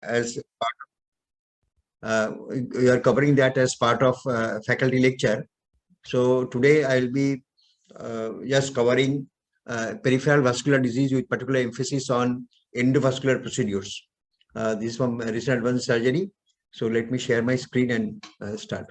as we are covering that as part of faculty lecture. So today I'll be just covering peripheral vascular disease with particular emphasis on endovascular procedures. This is from recent advanced surgery. So let me share my screen and start.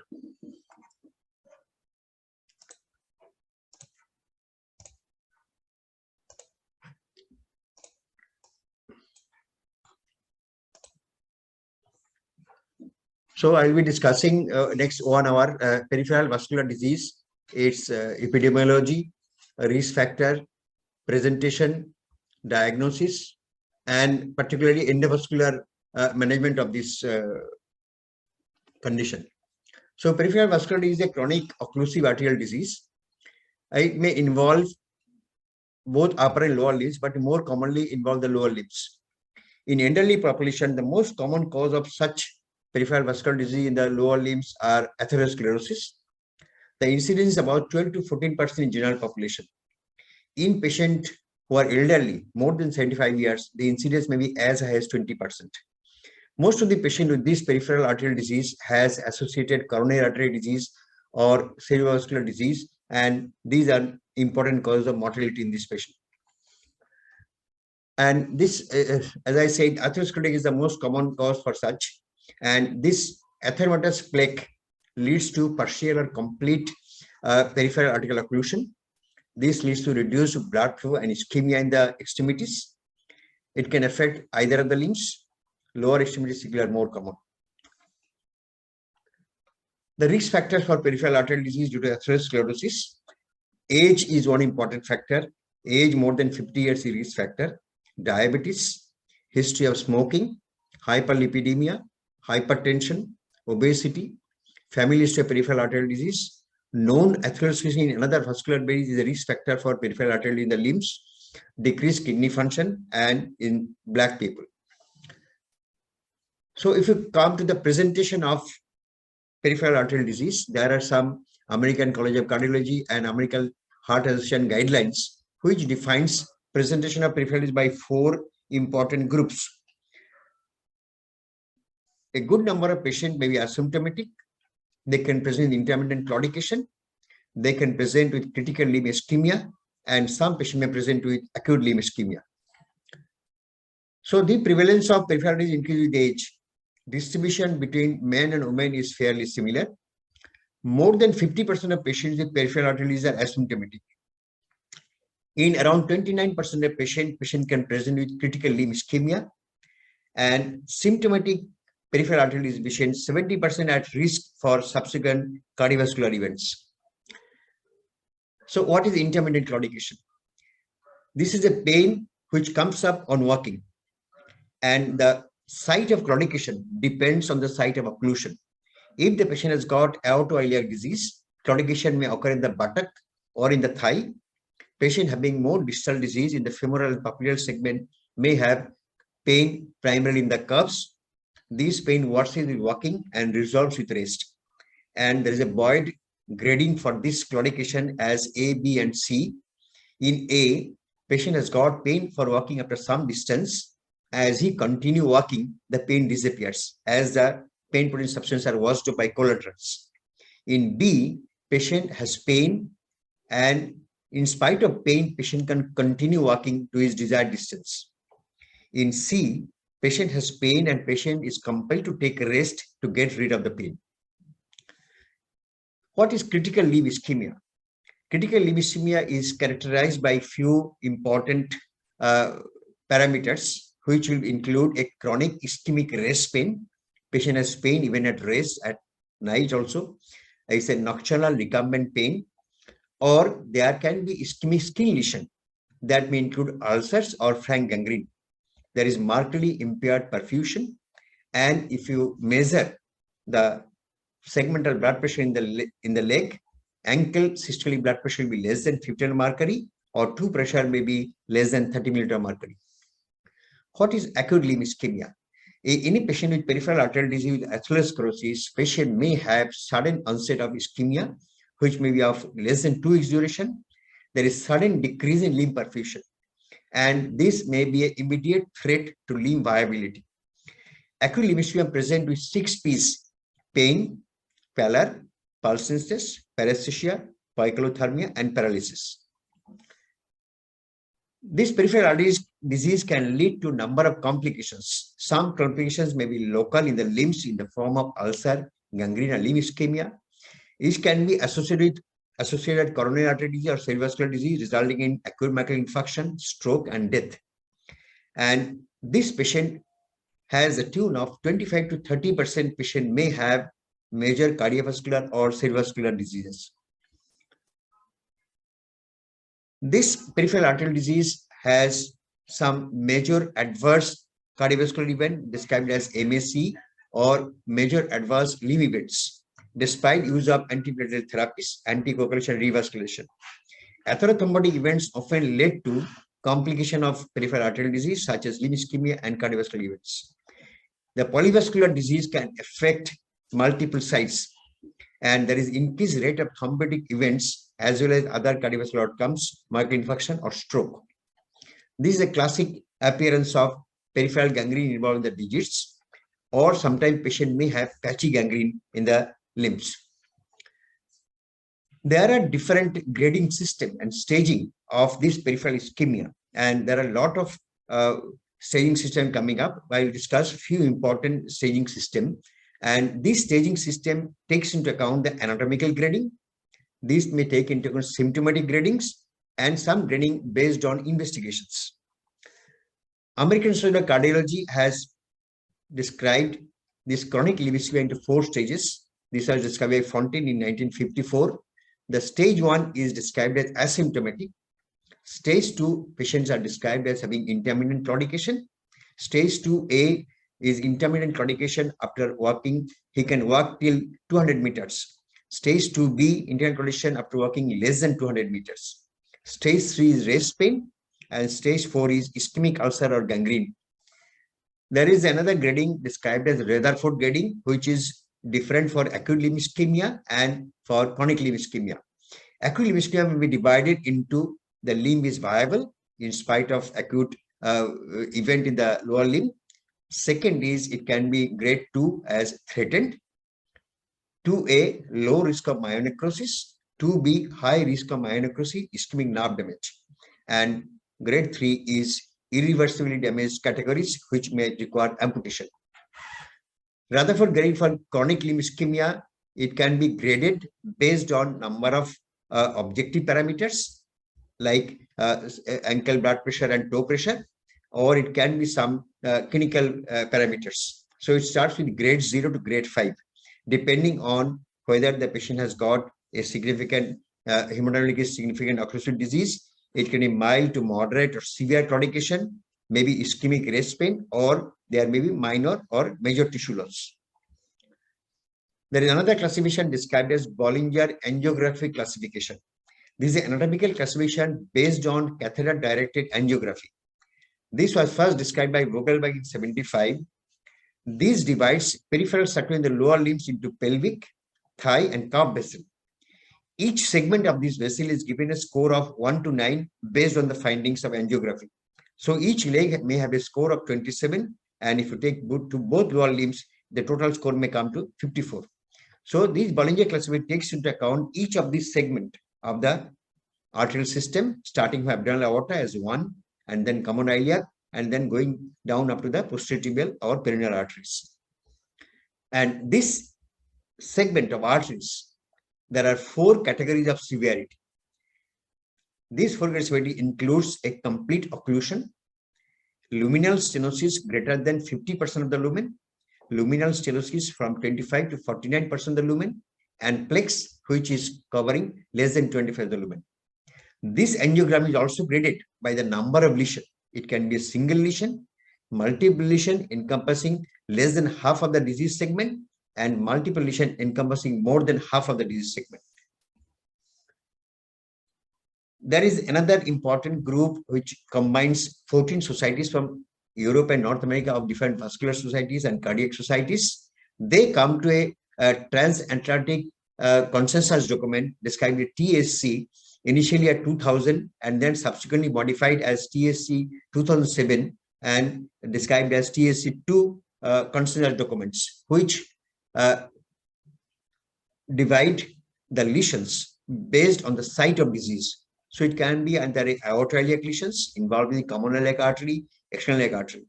So I'll be discussing next 1 hour peripheral vascular disease, its epidemiology, risk factor, presentation, diagnosis, and particularly endovascular management of this condition. So peripheral vascular disease is a chronic occlusive arterial disease. It may involve both upper and lower limbs, but more commonly involve the lower limbs. In elderly population, the most common cause of such peripheral vascular disease in the lower limbs are atherosclerosis. The incidence is about 12 to 14% in general population. In patients who are elderly, more than 75 years, the incidence may be as high as 20%. Most of the patients with this peripheral arterial disease has associated coronary artery disease or cerebrovascular disease, and these are important causes of mortality in this patient. And this, as I said, atherosclerotic is the most common cause for such. And this atheromatous plaque leads to partial or complete peripheral arterial occlusion. This leads to reduced blood flow and ischemia in the extremities. It can affect either of the limbs. Lower extremities are more common. The risk factors for peripheral arterial disease due to atherosclerosis. Age is one important factor. Age more than 50 years is risk factor. Diabetes, history of smoking, hyperlipidemia, hypertension, obesity, family history of peripheral arterial disease. Known atherosclerosis in another vascular body is a risk factor for peripheral arterial in the limbs, decreased kidney function, and in black people. So if you come to the presentation of peripheral arterial disease, there are some American College of Cardiology and American Heart Association guidelines which defines presentation of peripheral disease by 4 important groups. A good number of patients may be asymptomatic. They can present intermittent claudication. They can present with critical limb ischemia, and some patients may present with acute limb ischemia. So the prevalence of peripheral disease increases with age. Distribution between men and women is fairly similar. More than 50% of patients with peripheral arterial disease are asymptomatic. In around 29% of patient can present with critical limb ischemia, and symptomatic peripheral arterial disease patients 70% at risk for subsequent cardiovascular events. So what is intermittent claudication? This is a pain which comes up on walking, and the site of claudication depends on the site of occlusion. If the patient has got aortoiliac disease, claudication may occur in the buttock or in the thigh. Patient having more distal disease in the femoral and popliteal segment may have pain primarily in the curves. This pain worsens with walking and resolves with rest. And there is a Boyd grading for this claudication as A, B, and C. In A, patient has got pain for walking after some distance. As he continues walking, the pain disappears as the pain-producing substances are washed up by collaterals. In B, patient has pain, and in spite of pain, patient can continue walking to his desired distance. In C, patient has pain and patient is compelled to take a rest to get rid of the pain. What is critical limb ischemia? Critical limb ischemia is characterized by few important parameters, which will include a chronic ischemic rest pain. Patient has pain even at rest, at night also. It's a nocturnal recumbent pain. Or there can be ischemic skin lesion that may include ulcers or frank gangrene. There is markedly impaired perfusion, and if you measure the segmental blood pressure in the leg, ankle systolic blood pressure will be less than 50 mmHg, or toe pressure may be less than 30 mmHg. What is acute limb ischemia? Any patient with peripheral arterial disease with atherosclerosis, patient may have sudden onset of ischemia, which may be of less than 2 weeks duration. There is sudden decrease in limb perfusion, and this may be an immediate threat to limb viability. Acute limb ischemia present with 6 P's: pain, pallor, pulse, paresthesia, poikilothermia, and paralysis. This peripheral artery disease can lead to a number of complications. Some complications may be local in the limbs in the form of ulcer, gangrene, and limb ischemia. It can be associated with coronary artery disease or cerebrovascular disease, resulting in acute myocardial infarction, stroke, and death. And this patient has a tune of 25 to 30% patient may have major cardiovascular or cerebrovascular diseases. This peripheral arterial disease has some major adverse cardiovascular event described as MAC or major adverse limb events, despite use of antiplatelet therapies, anticoagulation, revascularization. Atherothrombotic events often lead to complication of peripheral arterial disease such as limb ischemia and cardiovascular events. The polyvascular disease can affect multiple sites, and there is increased rate of thrombotic events as well as other cardiovascular outcomes, myocardial infarction or stroke. This is a classic appearance of peripheral gangrene involving the digits, or sometimes patient may have patchy gangrene in the limbs. There are different grading system and staging of this peripheral ischemia, and there are a lot of staging system coming up. I'll discuss a few important staging system, and this staging system takes into account the anatomical grading. This may take into account symptomatic gradings and some grading based on investigations. American Society of Cardiology has described this chronic limb ischemia into 4 stages. This was discovered by Fontaine in 1954. The stage 1 is described as asymptomatic. Stage 2 patients are described as having intermittent claudication. Stage 2A is intermittent claudication after walking. He can walk till 200 meters. Stage 2B, intermittent claudication after walking less than 200 meters. Stage 3 is rest pain, and stage 4 is ischemic ulcer or gangrene. There is another grading described as Rutherford grading, which is different for acute limb ischemia and for chronic limb ischemia. Acute limb ischemia may be divided into the limb is viable in spite of acute event in the lower limb. Second is it can be grade 2 as threatened. 2A, low risk of myonecrosis. 2B, high risk of myonecrosis, ischemic nerve damage. And grade 3 is irreversibly damaged categories, which may require amputation. Rutherford grading for chronic limb ischemia, it can be graded based on number of objective parameters like ankle blood pressure and toe pressure, or it can be some clinical parameters. So it starts with grade 0 to grade 5, depending on whether the patient has got a significant hemodynamically significant occlusive disease. It can be mild to moderate or severe claudication, maybe ischemic rest pain, or there may be minor or major tissue loss. There is another classification described as Bollinger angiography classification. This is an anatomical classification based on catheter-directed angiography. This was first described by Vogelbach in 1975. This divides peripheral structure in the lower limbs into pelvic, thigh, and calf vessel. Each segment of this vessel is given a score of 1 to 9 based on the findings of angiography. So each leg may have a score of 27, and if you take both lower limbs, the total score may come to 54. So this Bollinger classification takes into account each of these segment of the arterial system, starting from abdominal aorta as 1, and then common iliac, and then going down up to the posterior tibial or peroneal arteries. And this segment of arteries, there are 4 categories of severity. This 4 categories of severity includes a complete occlusion, luminal stenosis greater than 50% of the lumen, luminal stenosis from 25 to 49% of the lumen, and plex, which is covering less than 25% of the lumen. This angiogram is also graded by the number of lesion. It can be a single lesion, multiple lesion encompassing less than half of the disease segment, and multiple lesion encompassing more than half of the disease segment. There is another important group which combines 14 societies from Europe and North America of different vascular societies and cardiac societies. They come to a transatlantic consensus document described as TSC, initially at 2000 and then subsequently modified as TSC 2007 and described as TSC 2 consensus documents which divide the lesions based on the site of disease. So it can be under aortoiliac lesions involving common iliac artery, external iliac artery.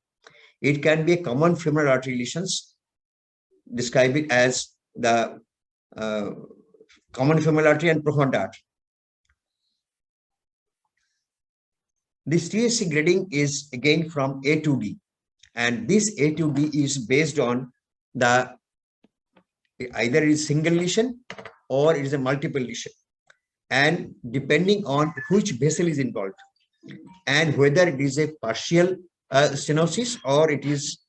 It can be a common femoral artery lesions, describe it as the common femoral artery and profound artery. This TSC grading is again from A to D, and this A to D is based on the either it is single lesion or it is a multiple lesion, and depending on which vessel is involved and whether it is a partial stenosis or it is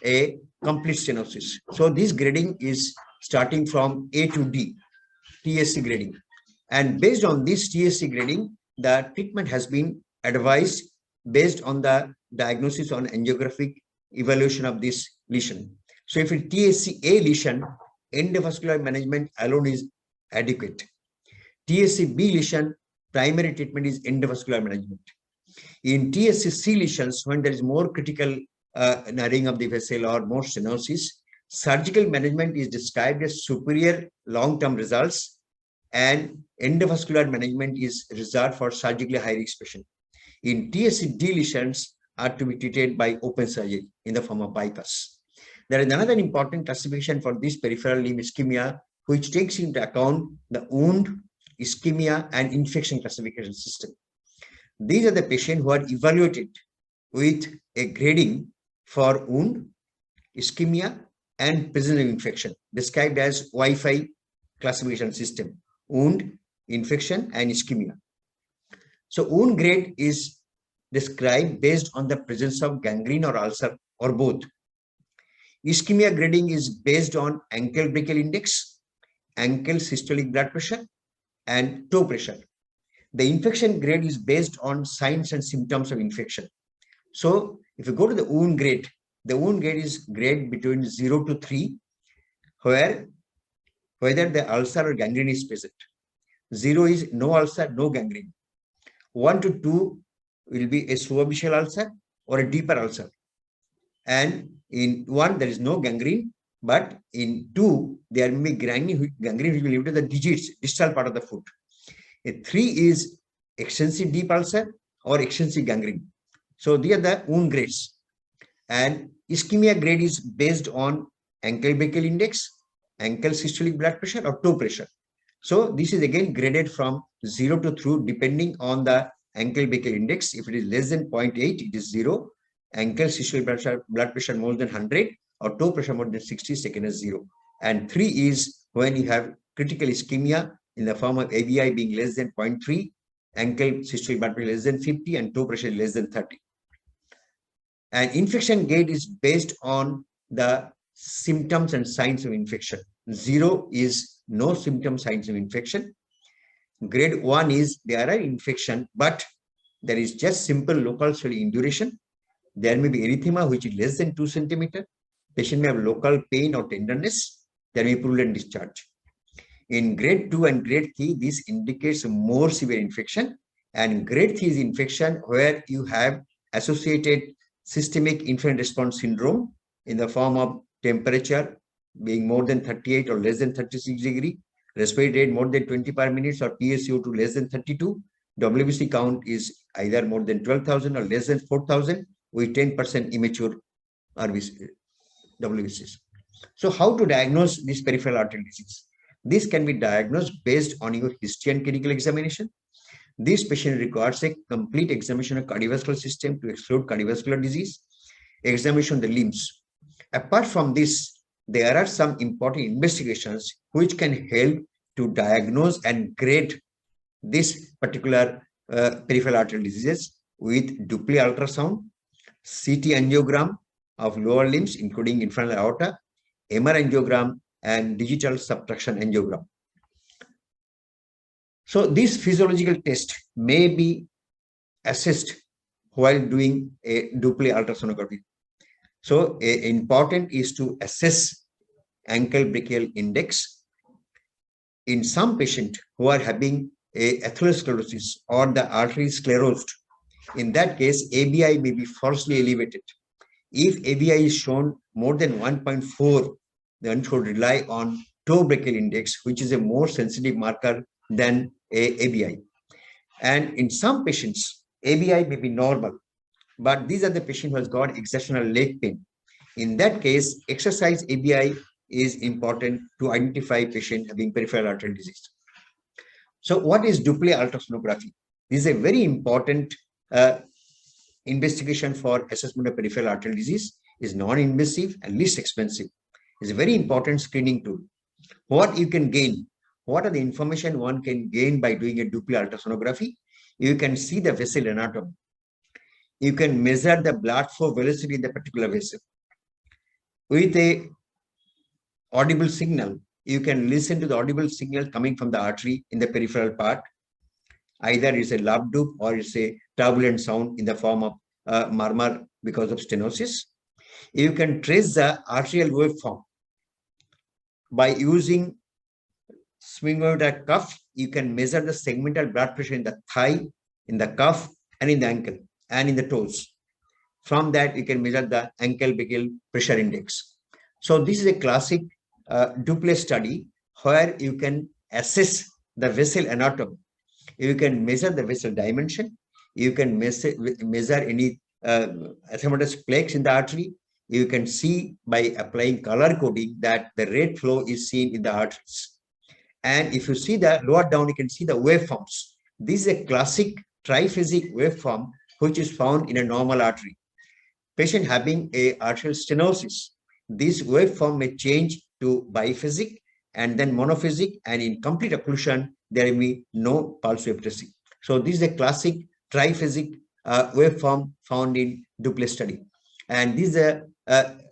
a complete stenosis. So this grading is starting from A to D, TSC grading, and based on this TSC grading, the treatment has been advised based on the diagnosis on angiographic evaluation of this lesion. So if it's TSC A lesion, endovascular management alone is adequate. TSC B lesion, primary treatment is endovascular management. In TSC C lesions, when there is more critical narrowing of the vessel or more stenosis, surgical management is described as superior long-term results, and endovascular management is reserved for surgically high-risk patient. In TSC D lesions are to be treated by open surgery in the form of bypass. There is another important classification for this peripheral limb ischemia, which takes into account the wound, ischemia, and infection classification system. These are the patients who are evaluated with a grading for wound, ischemia, and presence of infection, described as Wi-Fi classification system: wound, infection, and ischemia. So wound grade is described based on the presence of gangrene or ulcer or both. Ischemia grading is based on ankle brachial index, ankle systolic blood pressure, and toe pressure. The infection grade is based on signs and symptoms of infection. So if you go to the wound grade is grade between 0 to 3, where whether the ulcer or gangrene is present. 0 is no ulcer, no gangrene. 1 to 2 will be a superficial ulcer or a deeper ulcer. And in 1, there is no gangrene, but in 2, there may be gangrene which will lead to the digits, distal part of the foot. A 3 is extensive deep ulcer or extensive gangrene. So these are the wound grades. And ischemia grade is based on ankle brachial index, ankle systolic blood pressure, or toe pressure. So this is again graded from 0 to 3 depending on the ankle brachial index. If it is less than 0.8, it is 0. Ankle systolic blood pressure more than 100 or toe pressure more than 60, second is 0. And 3 is when you have critical ischemia in the form of AVI being less than 0.3, ankle systolic blood pressure less than 50, and toe pressure less than 30. And infection grade is based on the symptoms and signs of infection. 0 is no symptom signs of infection. Grade 1 is there are infection, but there is just simple local swelling induration. There may be erythema which is less than 2 centimeters. Patient may have local pain or tenderness. There may be purulent discharge. In grade 2 and grade 3, this indicates more severe infection. And grade 3 is infection where you have associated systemic inflammatory response syndrome in the form of temperature being more than 38 or less than 36 degree, respiratory rate more than 20 per minute, or PaCO2 less than 32. WBC count is either more than 12,000 or less than 4,000 with 10% immature WBCs. So how to diagnose this peripheral artery disease? This can be diagnosed based on your history and clinical examination. This patient requires a complete examination of cardiovascular system to exclude cardiovascular disease, examination of the limbs. Apart from this, there are some important investigations which can help to diagnose and grade this particular peripheral arterial diseases with Doppler ultrasound, CT angiogram of lower limbs, including infernal aorta, MR angiogram, and digital subtraction angiogram. So this physiological test may be assessed while doing a Doppler ultrasonography. So important is to assess ankle brachial index. In some patients who are having a atherosclerosis or the artery sclerosed, in that case, ABI may be falsely elevated. If ABI is shown more than 1.4, then should rely on toe brachial index, which is a more sensitive marker than ABI. And in some patients, ABI may be normal, but these are the patient who has got exertional leg pain. In that case, exercise ABI is important to identify patient having peripheral arterial disease. So what is Doppler ultrasonography? This is a very important investigation for assessment of peripheral arterial disease. Is non-invasive and least expensive. It's a very important screening tool. What you can gain, what are the information one can gain by doing a Doppler ultrasonography? You can see the vessel anatomy. You can measure the blood flow velocity in the particular vessel. With a audible signal, you can listen to the audible signal coming from the artery in the peripheral part. Either it's a lub-dub or it's a turbulent sound in the form of murmur because of stenosis. You can trace the arterial waveform by using sphygmoid cuff. You can measure the segmental blood pressure in the thigh, in the cuff, and in the ankle, and in the toes. From that, you can measure the ankle brachial pressure index. So this is a classic Doppler study where you can assess the vessel anatomy. You can measure the vessel dimension. You can measure any erythematous plaques in the artery. You can see by applying color coding that the red flow is seen in the arteries. And if you see the lower down, you can see the waveforms. This is a classic triphasic waveform which is found in a normal artery. Patient having a arterial stenosis, this waveform may change to biphasic and then monophasic, and in complete occlusion, there may be no pulse wave tracing. So this is a classic triphasic waveform found in Doppler study. And this is a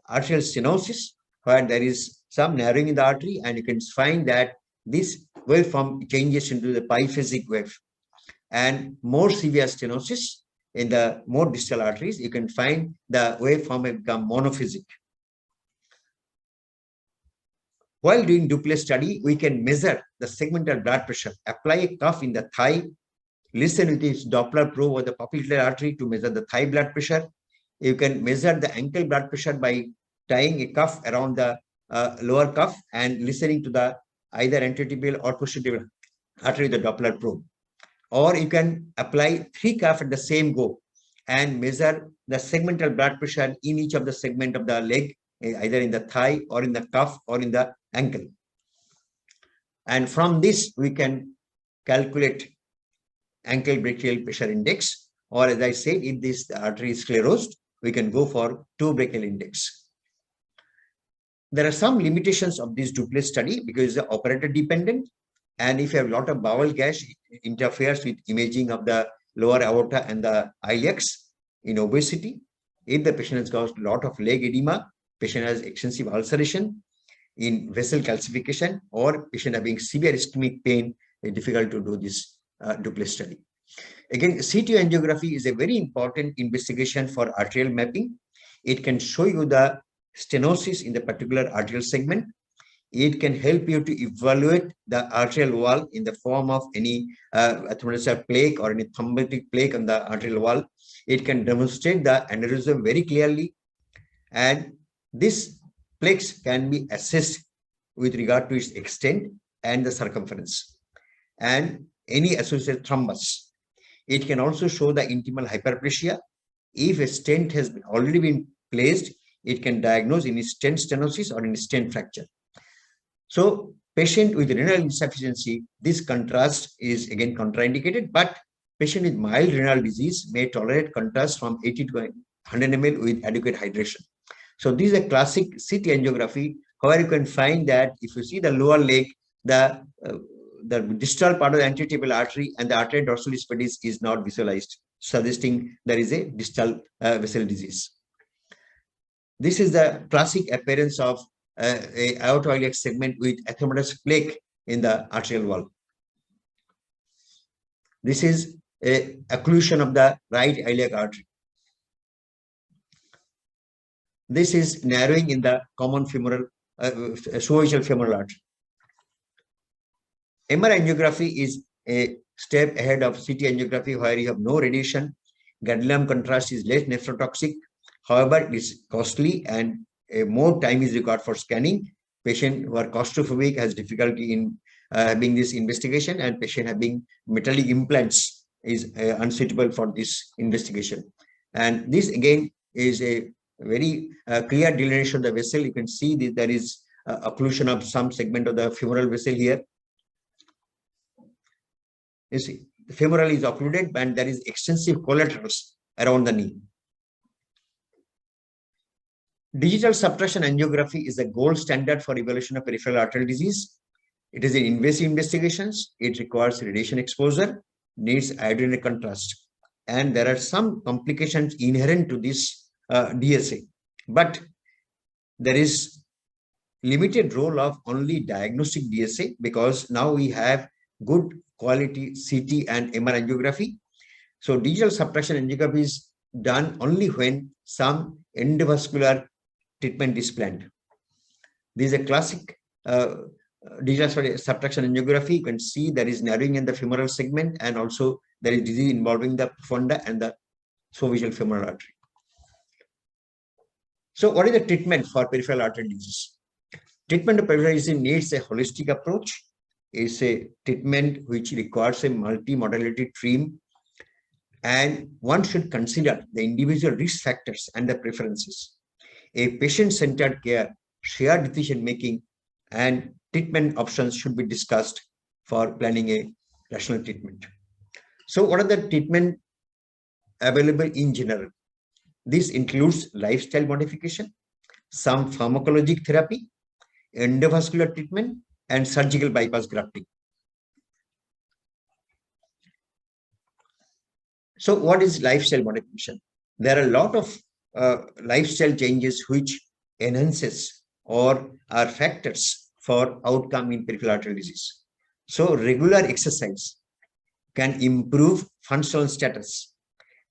arterial stenosis where there is some narrowing in the artery, and you can find that this waveform changes into the biphasic wave. And more severe stenosis in the more distal arteries, you can find the waveform may become monophasic. While doing Doppler study, we can measure the segmental blood pressure, apply a cuff in the thigh, listen with this Doppler probe over the popliteal artery to measure the thigh blood pressure. You can measure the ankle blood pressure by tying a cuff around the lower cuff and listening to the either anteriotibial or posterior artery with the Doppler probe. Or you can apply 3 cuffs at the same go and measure the segmental blood pressure in each of the segment of the leg, either in the thigh or in the cuff or in the ankle. And from this, we can calculate ankle brachial pressure index, or as I said, if this artery is sclerosed, we can go for toe brachial index. There are some limitations of this Doppler study because it's operator dependent. And if you have a lot of bowel gas, it interferes with imaging of the lower aorta and the iliacs in obesity. If the patient has got a lot of leg edema, patient has extensive ulceration, in vessel calcification, or patient having severe ischemic pain, it's difficult to do this Doppler study. Again, CT angiography is a very important investigation for arterial mapping. It can show you the stenosis in the particular arterial segment. It can help you to evaluate the arterial wall in the form of any atherectomy plaque or any thrombotic plaque on the arterial wall. It can demonstrate the aneurysm very clearly, and this plaques can be assessed with regard to its extent and the circumference and any associated thrombus. It can also show the intimal hyperplasia. If a stent has already been placed, it can diagnose any stent stenosis or any stent fracture. So patient with renal insufficiency, this contrast is again contraindicated, but patient with mild renal disease may tolerate contrast from 80 to 100 ml with adequate hydration. So this is a classic CT angiography, where you can find that if you see the lower leg, the distal part of the anteriotibial artery and the arteria dorsalis pedis is not visualized, suggesting there is a distal vessel disease. This is the classic appearance of a aortoiliac segment with atherectomatous plaque in the arterial wall. This is a occlusion of the right iliac artery. This is narrowing in the common femoral, superficial femoral artery. MR angiography is a step ahead of CT angiography, where you have no radiation, gadolinium contrast is less nephrotoxic, However, it is costly and more time is required for scanning. Patient who are claustrophobic has difficulty in having this investigation, and patient having metallic implants is unsuitable for this investigation. And this again is a very clear delineation of the vessel. You can see that there is occlusion of some segment of the femoral vessel here. You see, the femoral is occluded and there is extensive collaterals around the knee. Digital subtraction angiography is the gold standard for evaluation of peripheral arterial disease. It is an invasive investigation. It requires radiation exposure, needs iodine contrast, and there are some complications inherent to this DSA. But there is limited role of only diagnostic DSA, because now we have good quality CT and MR angiography. So digital subtraction angiography is done only when some endovascular treatment is planned. This is a classic digital subtraction angiography. You can see there is narrowing in the femoral segment, and also there is disease involving the profunda and the superficial femoral artery. So what is the treatment for peripheral arterial disease? Treatment of peripheral disease needs a holistic approach. It's a treatment which requires a multi-modality team, and one should consider the individual risk factors and the preferences. A patient-centered care, shared decision-making, and treatment options should be discussed for planning a rational treatment. So what are the treatment available in general? This includes lifestyle modification, some pharmacologic therapy, endovascular treatment, and surgical bypass grafting. So what is lifestyle modification? There are a lot of lifestyle changes which enhances or are factors for outcome in peripheral arterial disease. So regular exercise can improve functional status,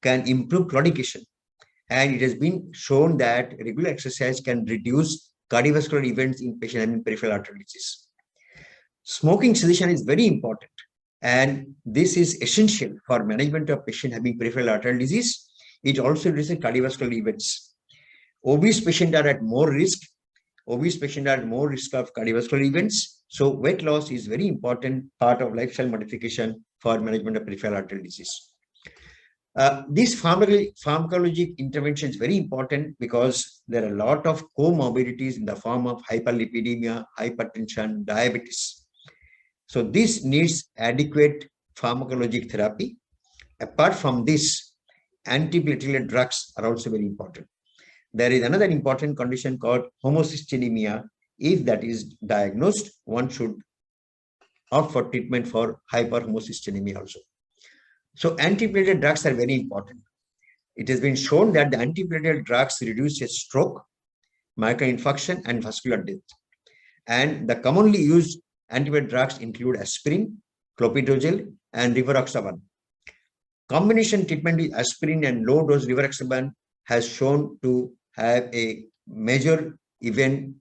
can improve claudication, and it has been shown that regular exercise can reduce cardiovascular events in patients having peripheral arterial disease. Smoking cessation is very important, and this is essential for management of patient having peripheral arterial disease. It also reduces cardiovascular events. Obese patients are at more risk. Obese patients are at more risk of cardiovascular events. So weight loss is very important part of lifestyle modification for management of peripheral arterial disease. This pharmacologic intervention is very important because there are a lot of comorbidities in the form of hyperlipidemia, hypertension, diabetes. So this needs adequate pharmacologic therapy. Apart from this, antiplatelet drugs are also very important. There is another important condition called homocystinemia. If that is diagnosed, one should opt for treatment for hyperhomocystinemia also. So antiplatelet drugs are very important. It has been shown that the antiplatelet drugs reduce a stroke, myocardial infarction, and vascular death. And the commonly used antiplatelet drugs include aspirin, clopidogrel, and rivaroxaban. Combination treatment with aspirin and low-dose rivaroxaban has shown to have a major event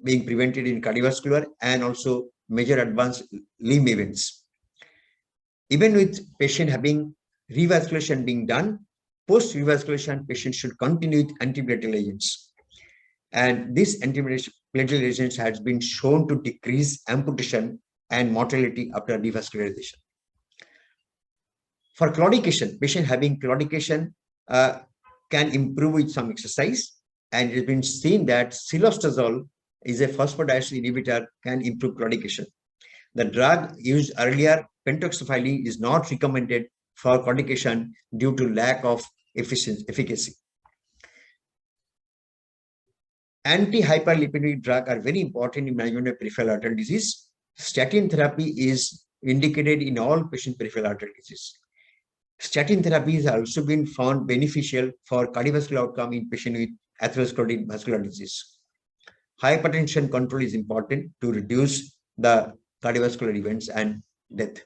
being prevented in cardiovascular and also major advanced limb events. Even with patient having revascularization being done, post-revascularization patients should continue with antiplatelet agents. And this antiplatelet agents has been shown to decrease amputation and mortality after revascularization. For claudication, patient having claudication can improve with some exercise, and it has been seen that cilostazol is a phosphodiesterase inhibitor, can improve claudication. The drug used earlier, pentoxifylline, is not recommended for claudication due to lack of efficacy. Anti-hyperlipidemic drugs are very important in management of peripheral arterial disease. Statin therapy is indicated in all patient peripheral arterial disease. Statin therapy has also been found beneficial for cardiovascular outcome in patients with atherosclerotic vascular disease. Hypertension control is important to reduce the cardiovascular events and death.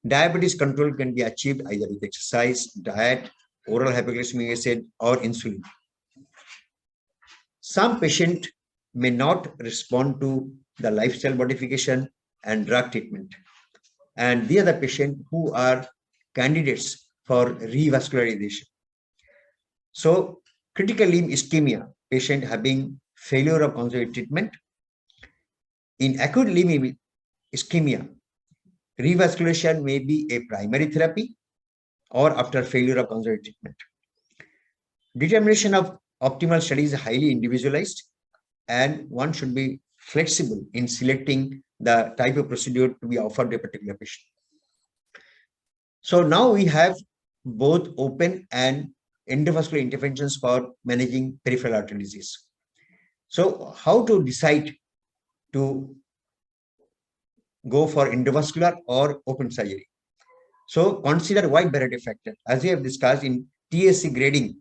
Diabetes control can be achieved either with exercise, diet, oral hypoglycemic acid, or insulin. Some patients may not respond to the lifestyle modification and drug treatment, and these are the patients who are candidates for revascularization. So critical limb ischemia, patient having failure of conservative treatment. In acute limb ischemia, revascularization may be a primary therapy or after failure of conservative treatment. Determination of optimal study is highly individualized, and one should be flexible in selecting the type of procedure to be offered to a particular patient. So now we have both open and endovascular interventions for managing peripheral artery disease. So how to decide to go for endovascular or open surgery? So consider wide variety factor. As we have discussed in TSC grading,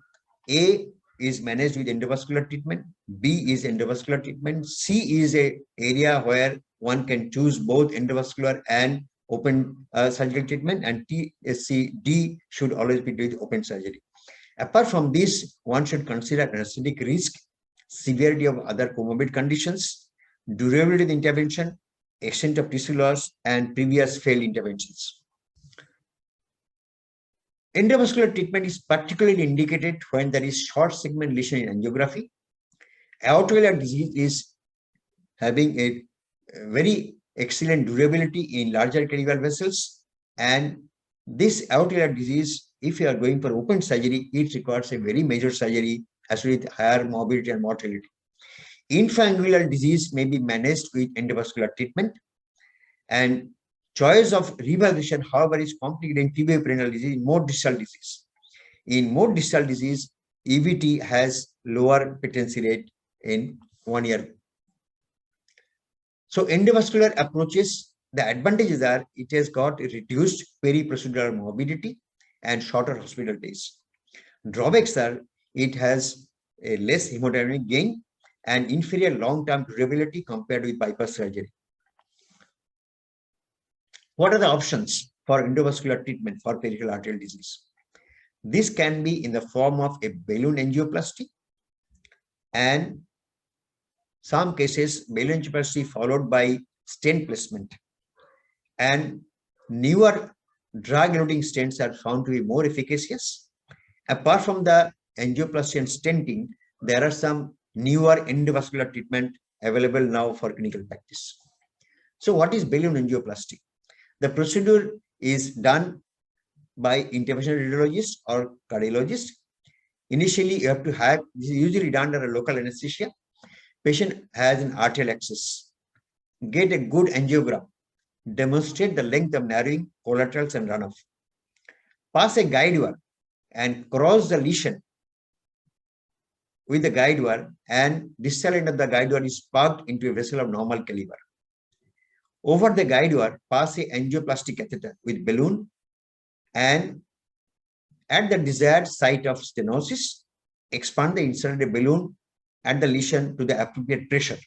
A is managed with endovascular treatment, B is endovascular treatment, C is a area where one can choose both endovascular and open surgical treatment, and TSC D should always be with open surgery. Apart from this, one should consider anesthetic risk, severity of other comorbid conditions, durability of the intervention, extent of tissue loss, and previous failed interventions. Endovascular treatment is particularly indicated when there is short segment lesion in angiography. Aortovelar disease is having a very excellent durability in larger arterial vessels, and this aortovelar disease, if you are going for open surgery, it requires a very major surgery as with higher morbidity and mortality. Infraangular disease may be managed with endovascular treatment, and choice of revascularization, however, is complicated in tibial disease, in more distal disease. In more distal disease, EVT has lower patency rate in 1 year. So endovascular approaches, the advantages are it has got reduced peri-procedural morbidity and shorter hospital days. Drawbacks are it has a less hemodynamic gain and inferior long-term durability compared with bypass surgery. What are the options for endovascular treatment for peripheral arterial disease? This can be in the form of a balloon angioplasty, and some cases balloon angioplasty followed by stent placement. And newer drug-eluting stents are found to be more efficacious. Apart from the angioplasty and stenting, there are some newer endovascular treatment available now for clinical practice. So what is balloon angioplasty? The procedure is done by interventional radiologist or cardiologist. Initially, you have to have, this is usually done under a local anesthesia. Patient has an arterial access. Get a good angiogram. Demonstrate the length of narrowing, collaterals, and runoff. Pass a guide wire and cross the lesion with the guide wire, and distal end of the guide wire is plugged into a vessel of normal caliber. Over the guide wire, pass a angioplasty catheter with balloon, and at the desired site of stenosis, expand the inserted balloon at the lesion to the appropriate pressure.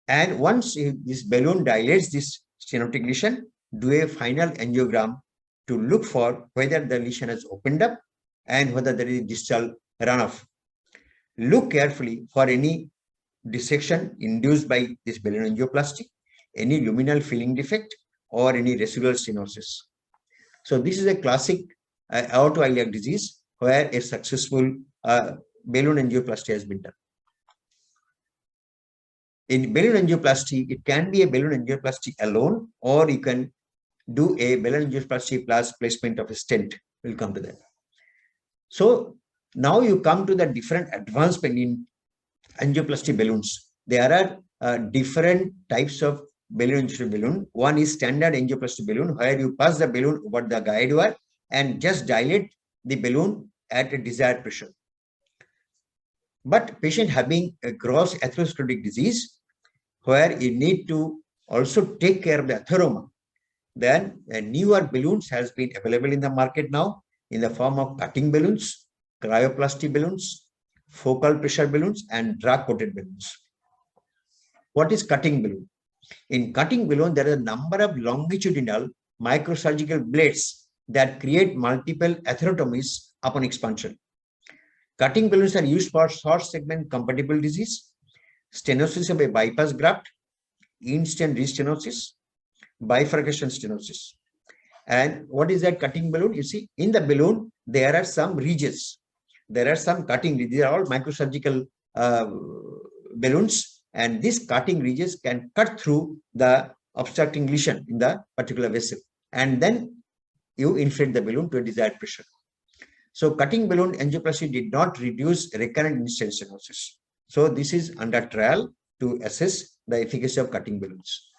And once this balloon dilates this stenotic lesion, do a final angiogram to look for whether the lesion has opened up and whether there is distal runoff. Look carefully for any dissection induced by this balloon angioplasty, any luminal filling defect, or any residual stenosis. So this is a classic aortoiliac disease where a successful balloon angioplasty has been done. In balloon angioplasty, it can be a balloon angioplasty alone, or you can do a balloon angioplasty plus placement of a stent. We'll come to that. So now you come to the different advancement in angioplasty balloons. There are different types of balloon angioplasty balloon. One is standard angioplasty balloon, where you pass the balloon over the guide wire and just dilate the balloon at a desired pressure. But patient having a gross atherosclerotic disease, where you need to also take care of the atheroma, then newer balloons has been available in the market now in the form of cutting balloons, cryoplasty balloons, focal pressure balloons, and drug-coated balloons. What is cutting balloon? In cutting balloon, there are a number of longitudinal microsurgical blades that create multiple atherectomies upon expansion. Cutting balloons are used for short segment compatible disease, stenosis of a bypass graft, in-stent restenosis, bifurcation stenosis. And what is that cutting balloon? You see, in the balloon, there are some ridges There are some cutting, these are all microsurgical balloons, and these cutting ridges can cut through the obstructing lesion in the particular vessel, and then you inflate the balloon to a desired pressure. So cutting balloon angioplasty did not reduce recurrent in-stent stenosis. So this is under trial to assess the efficacy of cutting balloons.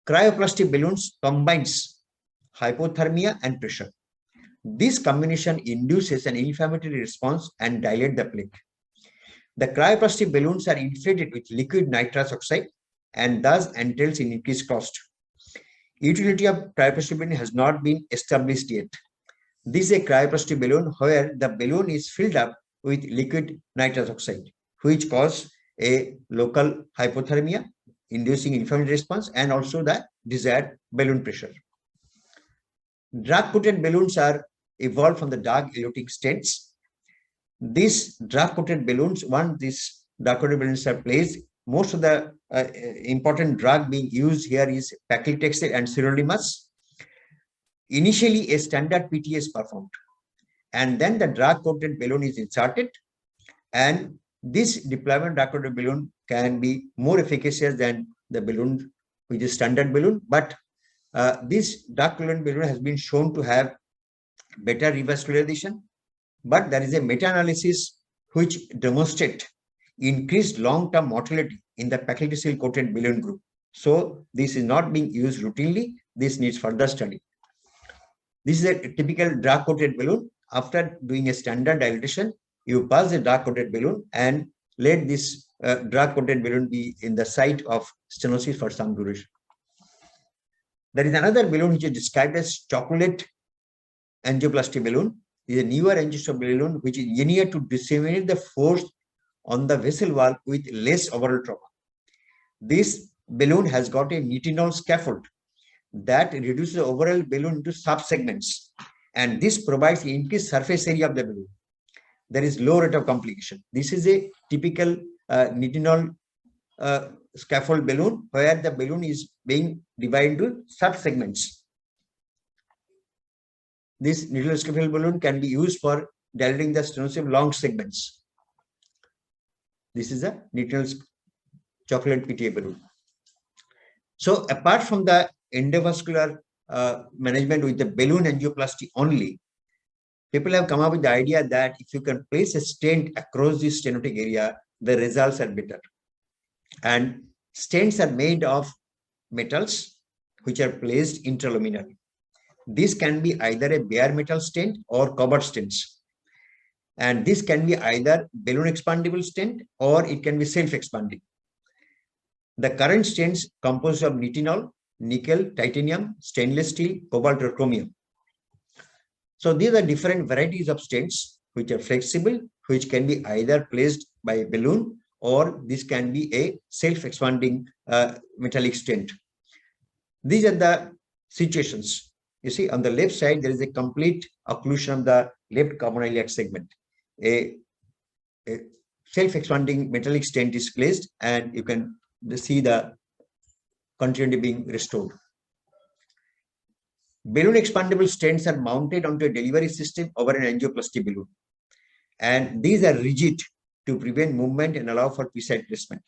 Cryoplastic balloons combines hypothermia and pressure. This combination induces an inflammatory response and dilate the plaque. The cryoplastic balloons are inflated with liquid nitrous oxide and thus entails in increased cost. Utility of cryoplastic balloon has not been established yet. This is a cryoplastic balloon where the balloon is filled up with liquid nitrous oxide, which causes a local hypothermia, inducing inflammatory response and also the desired balloon pressure. Drug-coated balloons are evolved from the drug-eluting stents. These drug-coated balloons, once these drug-coated balloons are placed, most of the important drug being used here is paclitaxel and sirolimus. Initially, a standard PTA is performed, and then the drug-coated balloon is inserted, and this deployment drug-coated balloon can be more efficacious than the balloon which is standard balloon, but this drug-coated balloon has been shown to have better revascularization, but there is a meta-analysis which demonstrates increased long-term mortality in the paclitaxel-coated balloon group. So this is not being used routinely. This needs further study. This is a typical drug-coated balloon. After doing a standard dilatation, you pass the drug-coated balloon and let this drug-coated balloon be in the site of stenosis for some duration. There is another balloon which is described as chocolate angioplasty balloon. It is a newer angioplasty balloon which is engineered to disseminate the force on the vessel wall with less overall trauma. This balloon has got a nitinol scaffold that reduces the overall balloon into sub-segments, and this provides increased surface area of the balloon. There is low rate of complication. This is a typical nitinol scaffold balloon where the balloon is being divided into sub-segments. This nitinol scaffold balloon can be used for dilating the stenosis of long segments. This is a nitinol chocolate PTA balloon. So apart from the endovascular management with the balloon angioplasty only, people have come up with the idea that if you can place a stent across this stenotic area, the results are better. And stents are made of metals which are placed intraluminally. This can be either a bare metal stent or covered stents. And this can be either balloon expandable stent or it can be self-expanding. The current stents composed of nitinol, nickel, titanium, stainless steel, cobalt, or chromium. So these are different varieties of stents which are flexible, which can be either placed by a balloon or this can be a self-expanding metallic stent. These are the situations. You see, on the left side, there is a complete occlusion of the left common iliac segment. A self-expanding metallic stent is placed and you can see the continuity being restored. Balloon expandable stents are mounted onto a delivery system over an angioplasty balloon. And these are rigid to prevent movement and allow for precise placement.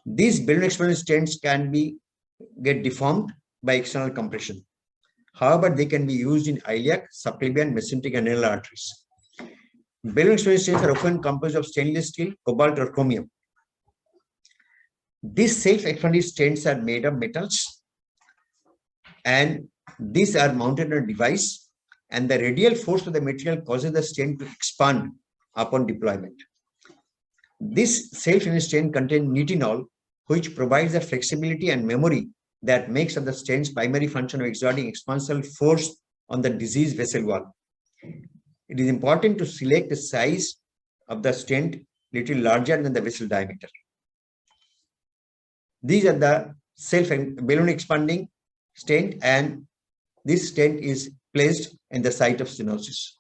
These balloon expandable stents can get deformed by external compression. However, they can be used in iliac, subclavian, mesenteric, and renal arteries. Balloon expandable stents are often composed of stainless steel, cobalt, or chromium. These self-expanding stents are made of metals, and these are mounted on a device, and the radial force of the material causes the stent to expand upon deployment. This self-expanding stent contains nitinol, which provides the flexibility and memory that makes up the stent's primary function of exerting expansile force on the diseased vessel wall. It is important to select the size of the stent little larger than the vessel diameter. These are the balloon expanding stent, and this stent is placed in the site of stenosis.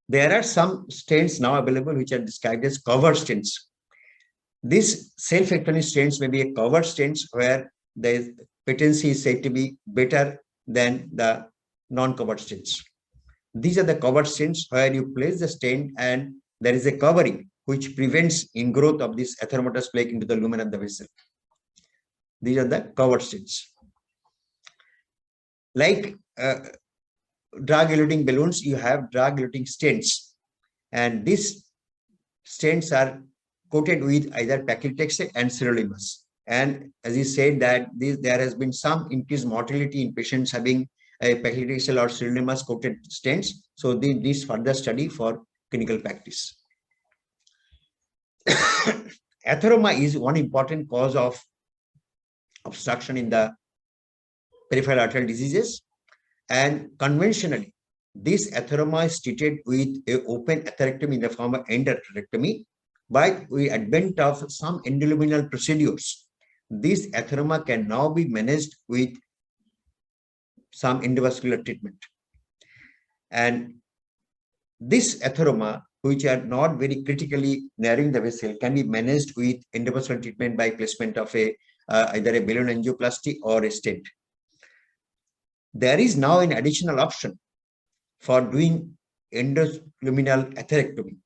There are some stents now available which are described as covered stents. These self-expanding stents may be a covered stents where the patency is said to be better than the non-covered stents. These are the covered stents where you place the stent and there is a covering which prevents ingrowth of this atheromatous plaque into the lumen of the vessel. These are the covered stents. Like drug-eluting balloons, you have drug-eluting stents, and these stents are coated with either paclitaxel and sirolimus. And as he said that there has been some increased mortality in patients having a paclitaxel or sirolimus coated stents. So this further study for clinical practice. Atheroma is one important cause of obstruction in the peripheral arterial diseases, and conventionally this atheroma is treated with an open atherectomy in the form of endoatherectomy. But with advent of some endoluminal procedures, this atheroma can now be managed with some endovascular treatment. And this atheroma, which are not very critically narrowing the vessel, can be managed with endovascular treatment by placement of either a balloon angioplasty or a stent. There is now an additional option for doing endoluminal atherectomy.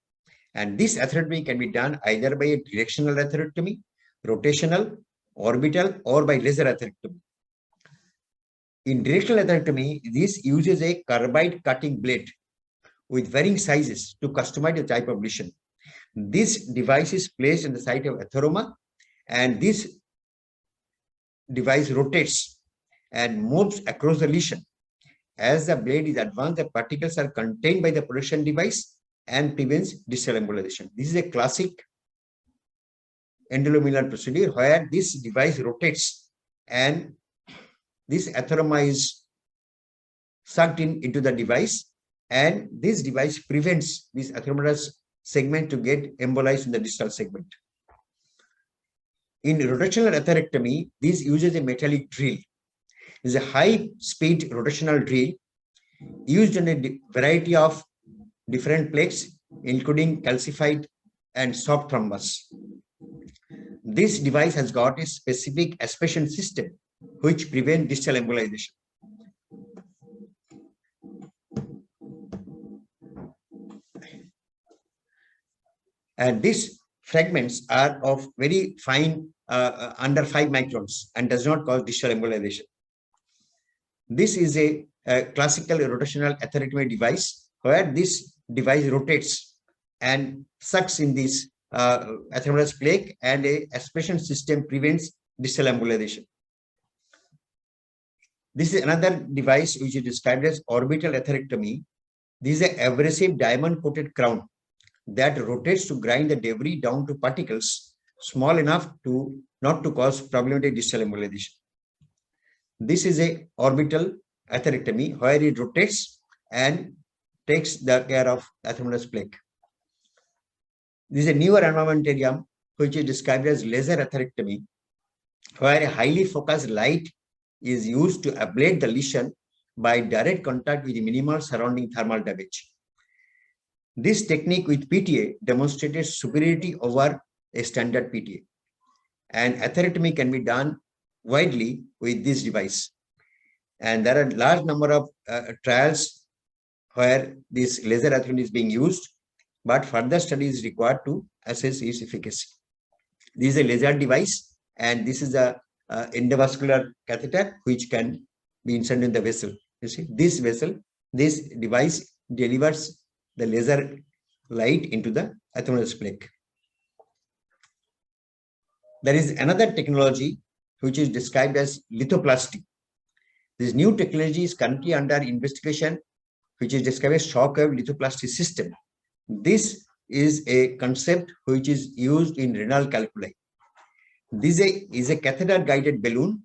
And this atherectomy can be done either by a directional atherectomy, rotational, orbital, or by laser atherectomy. In directional atherectomy, this uses a carbide cutting blade with varying sizes to customize the type of lesion. This device is placed in the site of atheroma, and this device rotates and moves across the lesion. As the blade is advanced, the particles are contained by the protection device and prevents distal embolization. This is a classic endoluminal procedure where this device rotates and this atheroma is sucked into the device, and this device prevents this atheromatous segment to get embolized in the distal segment. In rotational atherectomy, this uses a metallic drill. It is a high-speed rotational drill used in a variety of different plaques, including calcified and soft thrombus. This device has got a specific aspiration system which prevents distal embolization. And these fragments are of very fine, under 5 microns, and does not cause distal embolization. This is a classical rotational atherectomy device where this device rotates and sucks in this atheromatous plaque, and a aspiration system prevents distal embolization. This is another device which is described as orbital atherectomy. This is an abrasive diamond-coated crown that rotates to grind the debris down to particles small enough to not to cause problematic distal embolization. This is a orbital atherectomy where it rotates and takes the care of atheromatous plaque. This is a newer armamentarium which is described as laser atherectomy, where a highly focused light is used to ablate the lesion by direct contact with minimal surrounding thermal damage. This technique with PTA demonstrated superiority over a standard PTA, and atherectomy can be done widely with this device. And there are a large number of trials where this laser atherectomy is being used, but further study is required to assess its efficacy. This is a laser device, and this is a endovascular catheter which can be inserted in the vessel. You see, this vessel, this device delivers the laser light into the atheromatous plaque. There is another technology which is described as lithoplasty. This new technology is currently under investigation, which is described as shockwave lithoplasty system. This is a concept which is used in renal calculi. This is a catheter-guided balloon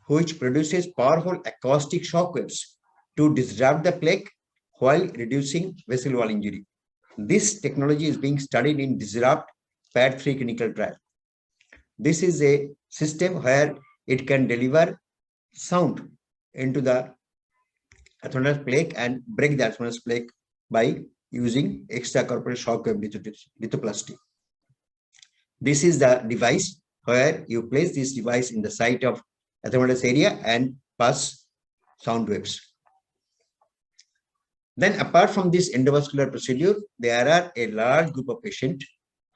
which produces powerful acoustic shock waves to disrupt the plaque while reducing vessel wall injury. This technology is being studied in Disrupt PAD3 clinical trial. This is a system where it can deliver sound into the atheromatous plaque and break the atheromatous plaque by using extracorporeal shock wave lithoplasty. This is the device where you place this device in the site of atheromatous area and pass sound waves. Then apart from this endovascular procedure, there are a large group of patients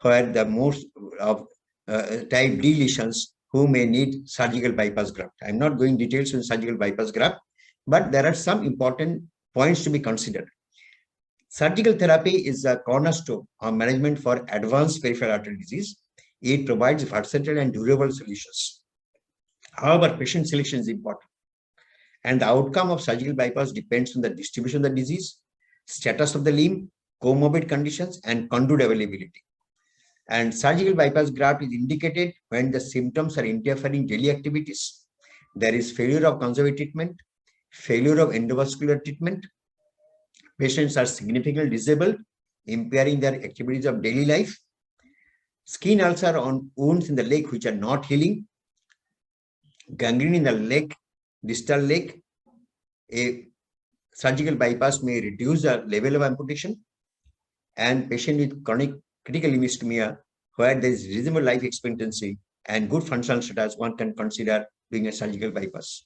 where the most of type D lesions who may need surgical bypass graft. I'm not going details on surgical bypass graft, but there are some important points to be considered. Surgical therapy is a cornerstone of management for advanced peripheral artery disease. It provides versatile and durable solutions. However, patient selection is important, and the outcome of surgical bypass depends on the distribution of the disease, status of the limb, comorbid conditions, and conduit availability. And surgical bypass graft is indicated when the symptoms are interfering daily activities. There is failure of conservative treatment, failure of endovascular treatment. Patients are significantly disabled, impairing their activities of daily life. Skin ulcer on wounds in the leg which are not healing. Gangrene in the leg, distal leg. A surgical bypass may reduce the level of amputation. And patient with chronic critical limb ischemia, where there is reasonable life expectancy and good functional status, one can consider doing a surgical bypass.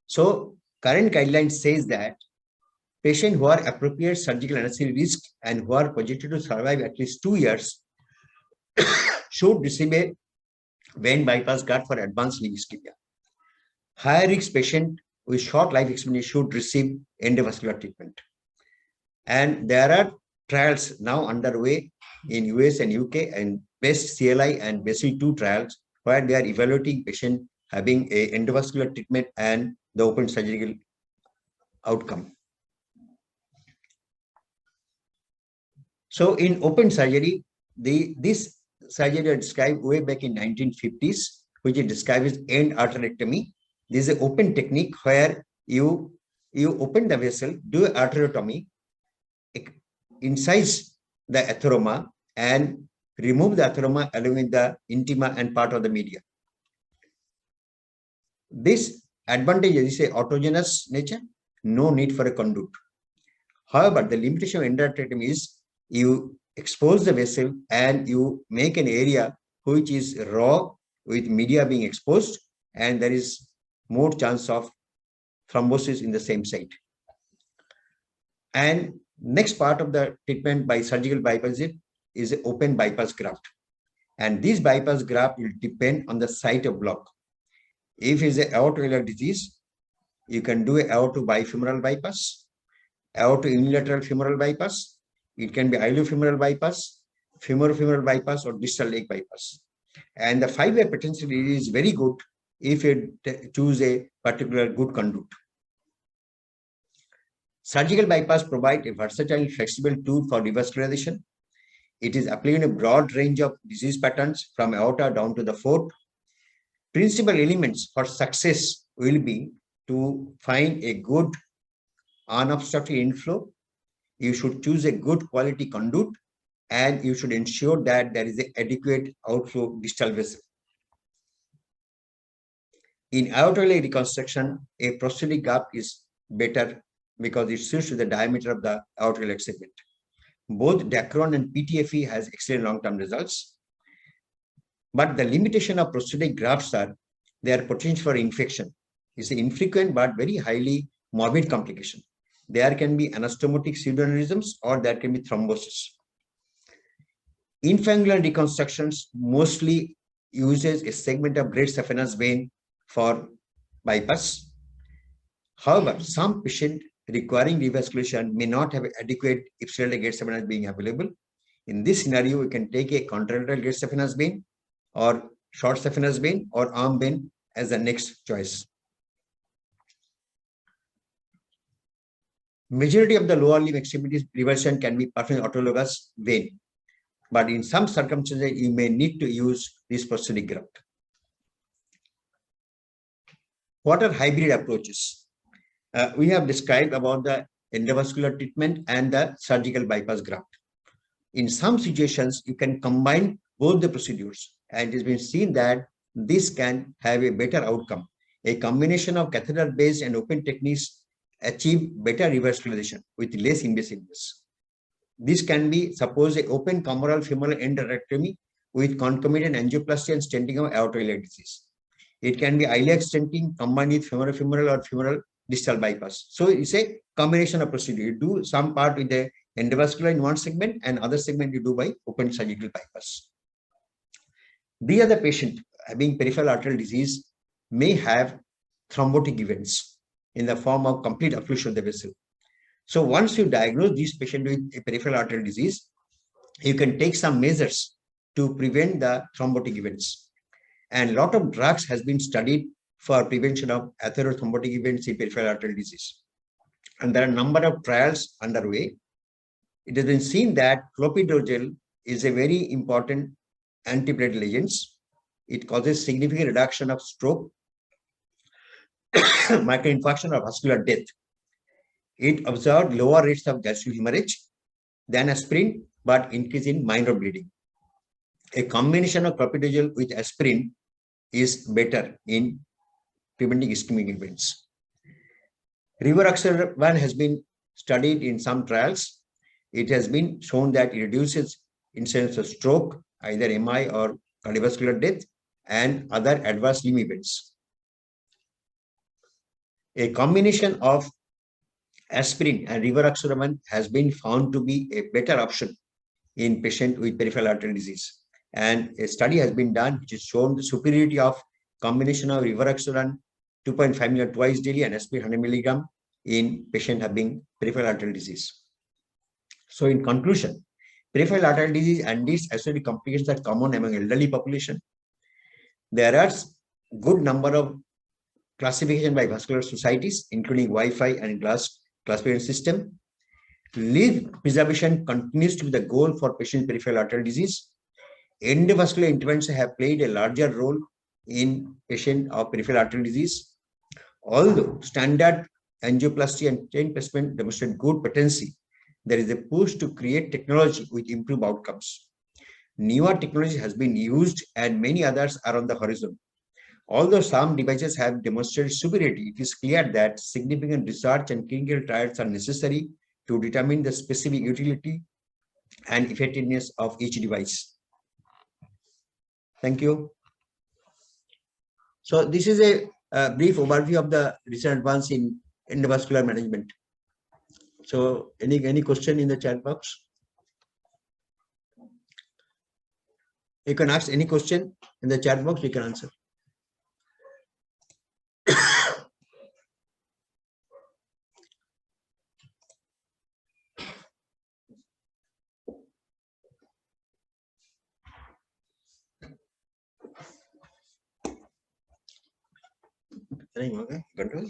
So current guidelines says that patients who are appropriate surgical anesthesia risk and who are projected to survive at least 2 years should receive a vein bypass graft for advanced limb ischemia. Higher risk patient with short life expectancy should receive endovascular treatment. And there are trials now underway in US and UK, and BEST CLI and BASIL 2 trials, where they are evaluating patient having a endovascular treatment and the open surgical outcome. So in open surgery, this surgery was described way back in 1950s, which is described as end atherectomy. This is an open technique where you open the vessel, do arteriotomy, incise the atheroma, and remove the atheroma along with the intima and part of the media. This advantage is a autogenous nature, no need for a conduit. However, the limitation of endarterectomy is you expose the vessel and you make an area which is raw with media being exposed, and there is more chance of thrombosis in the same site. And next part of the treatment by surgical bypass is an open bypass graft. And this bypass graft will depend on the site of block. If it is an aortoillar disease, you can do an aorto bifemoral bypass, aorto unilateral femoral bypass. It can be iliofemoral bypass, femorofemoral bypass, or distal leg bypass. And the 5-way potential is very good if you choose a particular good conduit. Surgical bypass provides a versatile, flexible tool for revascularization. It is applying a broad range of disease patterns from aorta down to the foot. Principal elements for success will be to find a good unobstructed inflow. You should choose a good quality conduit, and you should ensure that there is an adequate outflow distal vessel. In aortoillar reconstruction, a prosthetic graft is better because it suits to the diameter of the aortoillar segment. Both Dacron and PTFE has excellent long-term results. But the limitation of prosthetic grafts are their potential for infection. It's an infrequent but very highly morbid complication. There can be anastomotic pseudoaneurysms or there can be thrombosis. Infangular reconstructions mostly uses a segment of great saphenous vein for bypass. However, some patient requiring revascularization may not have adequate ipsilateral great saphenous vein available. In this scenario, we can take a contralateral great saphenous vein or short saphenous vein or arm vein as the next choice. Majority of the lower limb extremities reversion can be performed autologous vein, but in some circumstances you may need to use this prosthetic graft. What are hybrid approaches? We have described about the endovascular treatment and the surgical bypass graft. In some situations, you can combine both the procedures, and it has been seen that this can have a better outcome. A combination of catheter-based and open techniques achieve better revascularization with less invasiveness. This can be, suppose, an open comoral femoral endarterectomy with concomitant angioplasty and stenting of aortoillar disease. It can be iliac stenting combined with femorofemoral or femoral distal bypass. So it's a combination of procedure. You do some part with the endovascular in one segment and other segment you do by open surgical bypass. The other patient having peripheral arterial disease may have thrombotic events in the form of complete occlusion of the vessel. So once you diagnose this patient with a peripheral arterial disease, you can take some measures to prevent the thrombotic events. And a lot of drugs has been studied for prevention of atherothrombotic events in peripheral arterial disease. And there are a number of trials underway. It has been seen that clopidogrel is a very important antiplatelet agent. It causes significant reduction of stroke, microinfarction, or vascular death. It observed lower rates of gastric hemorrhage than aspirin, but increase in minor bleeding. A combination of clopidogrel with aspirin is better in preventing ischemic events. Rivaroxaban has been studied in some trials. It has been shown that it reduces incidence of stroke, either MI or cardiovascular death, and other adverse limb events. A combination of aspirin and rivaroxaban has been found to be a better option in patients with peripheral arterial disease. And a study has been done which has shown the superiority of combination of rivaroxaban 2.5 mg twice daily and aspirin 100 mg in patient having peripheral arterial disease. So in conclusion, peripheral arterial disease and its associated complications are common among elderly population. There are good number of classification by vascular societies, including Wi-Fi and glass classification system. Lead preservation continues to be the goal for patient peripheral arterial disease. Endovascular interventions have played a larger role in patient of peripheral arterial disease. Although standard angioplasty and stent placement demonstrate good potency, there is a push to create technology with improved outcomes. Newer technology has been used and many others are on the horizon. Although some devices have demonstrated superiority, it is clear that significant research and clinical trials are necessary to determine the specific utility and effectiveness of each device. Thank you. So this is a brief overview of the recent advance in endovascular management. So any question in the chat box? You can ask any question in the chat box, we can answer. Okay, control.